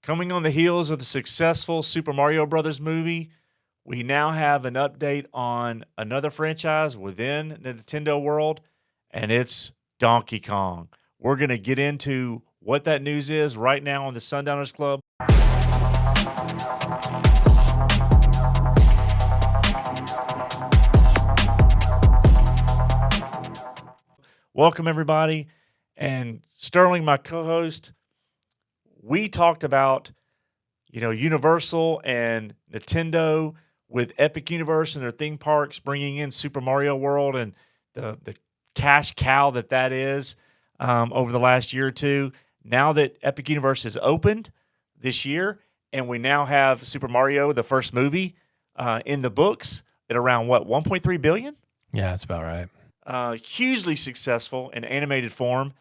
Coming on the heels of the successful Super Mario Brothers movie, we now have an update on another franchise within the Nintendo world, and it's Donkey Kong. We're going to get into what that news is right now on the Sundowners Club. Welcome, everybody. And Sterling, my co-host, we talked about, Universal and Nintendo with Epic Universe and their theme parks bringing in Super Mario World and the cash cow that is over the last year or two. Now that Epic Universe has opened this year, and we now have Super Mario, the first movie, in the books at around, 1.3 billion? Yeah, that's about right. Hugely successful in animated form.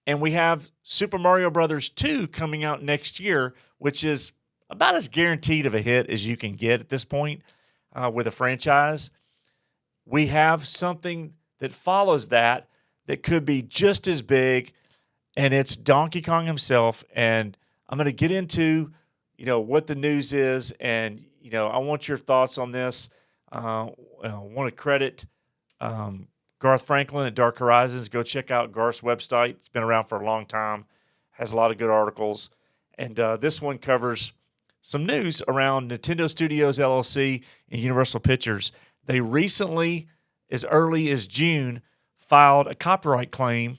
And we have Super Mario Brothers 2 coming out next year, which is about as guaranteed of a hit as you can get at this point with a franchise. We have something that follows that could be just as big, and it's Donkey Kong himself. And I'm going to get into, what the news is, and, I want your thoughts on this. I want to credit Garth Franklin at Dark Horizons. Go check out Garth's website. It's been around for a long time. Has a lot of good articles. And this one covers some news around Nintendo Studios LLC and Universal Pictures. They recently, as early as June, filed a copyright claim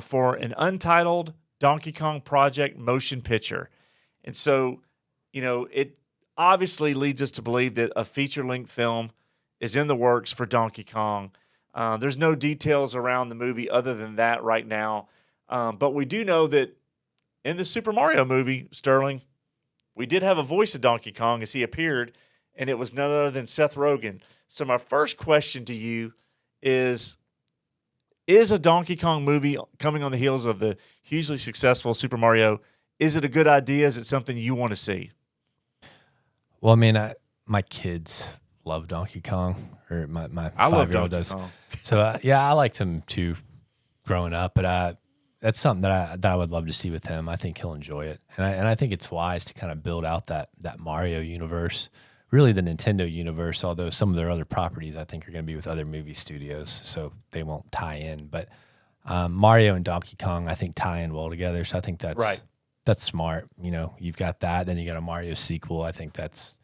for an untitled Donkey Kong Project motion picture. And so, it obviously leads us to believe that a feature-length film is in the works for Donkey Kong. There's no details around the movie other than that right now. But we do know that in the Super Mario movie, Sterling, we did have a voice of Donkey Kong as he appeared, and it was none other than Seth Rogen. So my first question to you is a Donkey Kong movie coming on the heels of the hugely successful Super Mario, is it a good idea? Is it something you want to see? Well, I mean, my kids love Donkey Kong, or my 5-year-old does. Kong. So I liked him too growing up, but that's something that I would love to see with him. I think he'll enjoy it, and I think it's wise to kind of build out that Mario universe, really the Nintendo universe. Although some of their other properties I think are going to be with other movie studios, so they won't tie in. But Mario and Donkey Kong, I think, tie in well together. So I think that's right. That's smart. You've got that, then you got a Mario sequel. I think that's.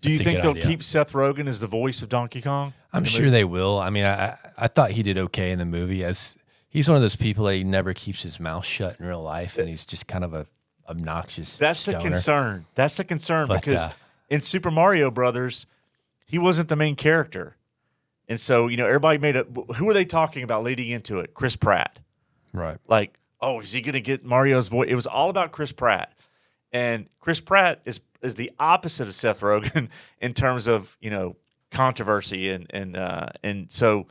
Do you think they'll idea. keep Seth Rogen as the voice of Donkey Kong? I'm sure they will. I mean, I thought he did okay in the movie. As he's one of those people that he never keeps his mouth shut in real life, and he's just kind of a obnoxious. That's stoner. the concern. That's the concern because in Super Mario Brothers, he wasn't the main character, and so everybody made a. Who were they talking about leading into it? Chris Pratt, right? Like, oh, is he going to get Mario's voice? It was all about Chris Pratt. And Chris Pratt is the opposite of Seth Rogen in terms of controversy and so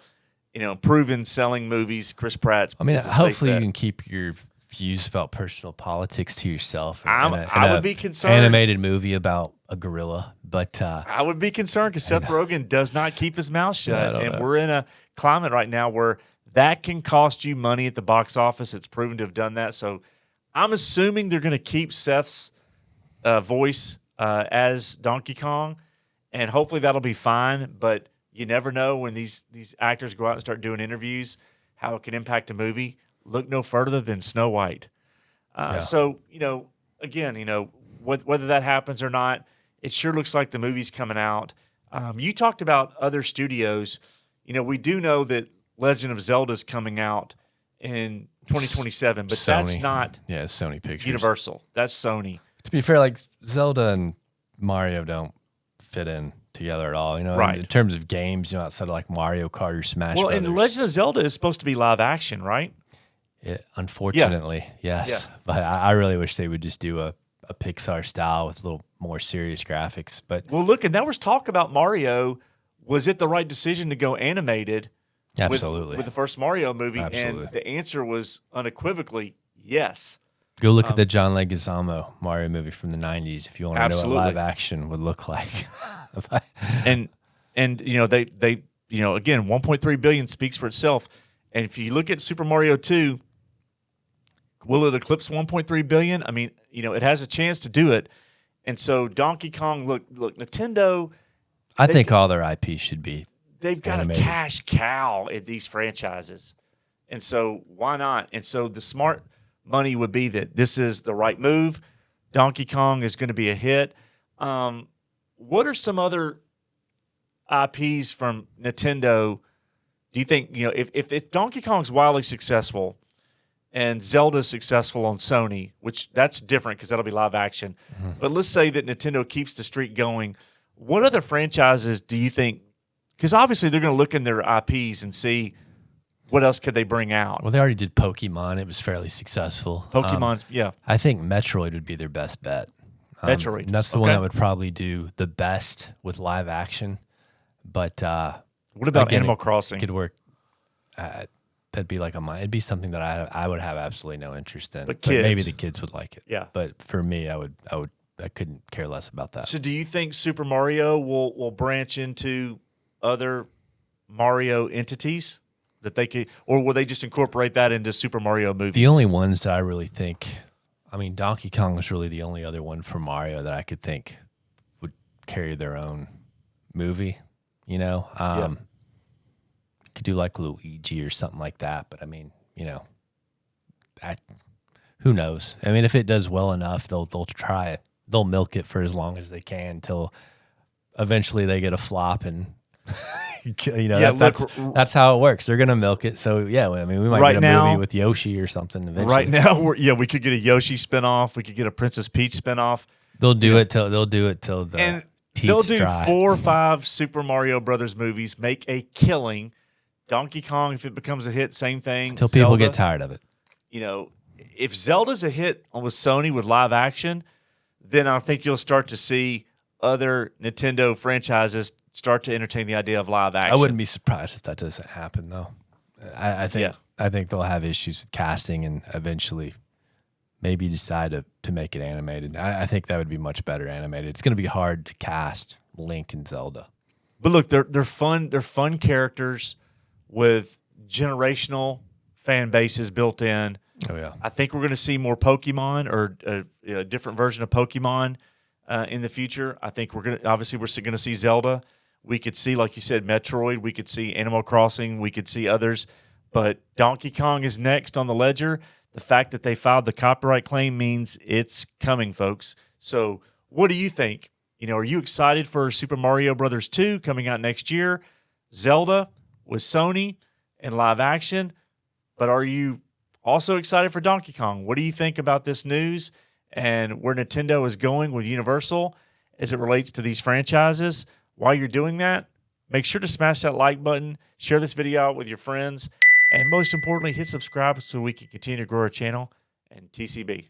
proven selling movies. Chris Pratt's. I mean, hopefully you can keep your views about personal politics to yourself. I would be concerned. Animated movie about a gorilla, but I would be concerned because Seth Rogen does not keep his mouth shut, and we're in a climate right now where that can cost you money at the box office. It's proven to have done that. So I'm assuming they're going to keep Seth's voice as Donkey Kong, and hopefully that'll be fine. But you never know when these actors go out and start doing interviews, how it can impact a movie. Look no further than Snow White. So, again, whether that happens or not, it sure looks like the movie's coming out. You talked about other studios. We do know that Legend of Zelda is coming out in 2027, but Sony. That's not Sony Pictures. Universal. That's Sony. To be fair, like Zelda and Mario don't fit in together at all. Right. In terms of games, outside of like Mario Kart or Smash Brothers. And Legend of Zelda is supposed to be live action, right? Unfortunately, yes. Yeah. But I really wish they would just do a Pixar style with a little more serious graphics. But look, and there was talk about Mario. Was it the right decision to go animated? Absolutely. With the first Mario movie, Absolutely. And the answer was unequivocally yes. Go look at the John Leguizamo Mario movie from the 90s if you want to know what live action would look like. and they again, 1.3 billion speaks for itself. And if you look at Super Mario 2, will it eclipse 1.3 billion? I mean, it has a chance to do it. And so Donkey Kong, look, Nintendo, I think all their IP should be they've got animated. a cash cow at these franchises. And so why not? And so the smart money would be that this is the right move. Donkey Kong is going to be a hit. What are some other IPs from Nintendo? Do you think, if Donkey Kong's wildly successful and Zelda's successful on Sony, which that's different because that'll be live action. Mm-hmm. But let's say that Nintendo keeps the streak going. What other franchises do you think? Because obviously they're going to look in their IPs and see what else could they bring out. Well, they already did Pokemon. It was fairly successful. Pokemon, yeah. I think Metroid would be their best bet. Metroid. And that's the one that would probably do the best with live action. But what about again, Animal Crossing? It could work. That'd be like it'd be something that I would have absolutely no interest in. But maybe kids. the kids would like it. Yeah. But for me, I couldn't care less about that. So do you think Super Mario will branch into other Mario entities that they could, or will they just incorporate that into Super Mario movies? The only ones that I really think, Donkey Kong was really the only other one for Mario that I could think would carry their own movie. Could do like Luigi or something like that. But who knows? If it does well enough, they'll try it. They'll milk it for as long as they can until eventually they get a flop and that's how it works. They're gonna milk it. So yeah, we might get a movie with Yoshi or something eventually. Right now, we could get a Yoshi spinoff. We could get a Princess Peach spinoff. They'll do it till the teats they'll do dry. 4 or 5 Super Mario Brothers movies, make a killing. Donkey Kong, if it becomes a hit, same thing. Until people get tired of it. If Zelda's a hit with Sony with live action, then I think you'll start to see other Nintendo franchises start to entertain the idea of live action. I wouldn't be surprised if that doesn't happen, though. I think they'll have issues with casting and eventually maybe decide to make it animated. I think that would be much better animated. It's going to be hard to cast Link and Zelda. But look, they're fun. They're fun characters with generational fan bases built in. Oh yeah, I think we're going to see more Pokemon or a different version of Pokemon in the future. I think we're going to see Zelda. We could see, like you said, Metroid. We could see Animal Crossing. We could see others. But Donkey Kong is next on the ledger. The fact that they filed the copyright claim means it's coming, folks. So what do you think? Are you excited for Super Mario Brothers 2 coming out next year? Zelda with Sony and live action. But are you also excited for Donkey Kong? What do you think about this news and where Nintendo is going with Universal as it relates to these franchises? While you're doing that, make sure to smash that like button, share this video out with your friends, and most importantly, hit subscribe so we can continue to grow our channel and TCB.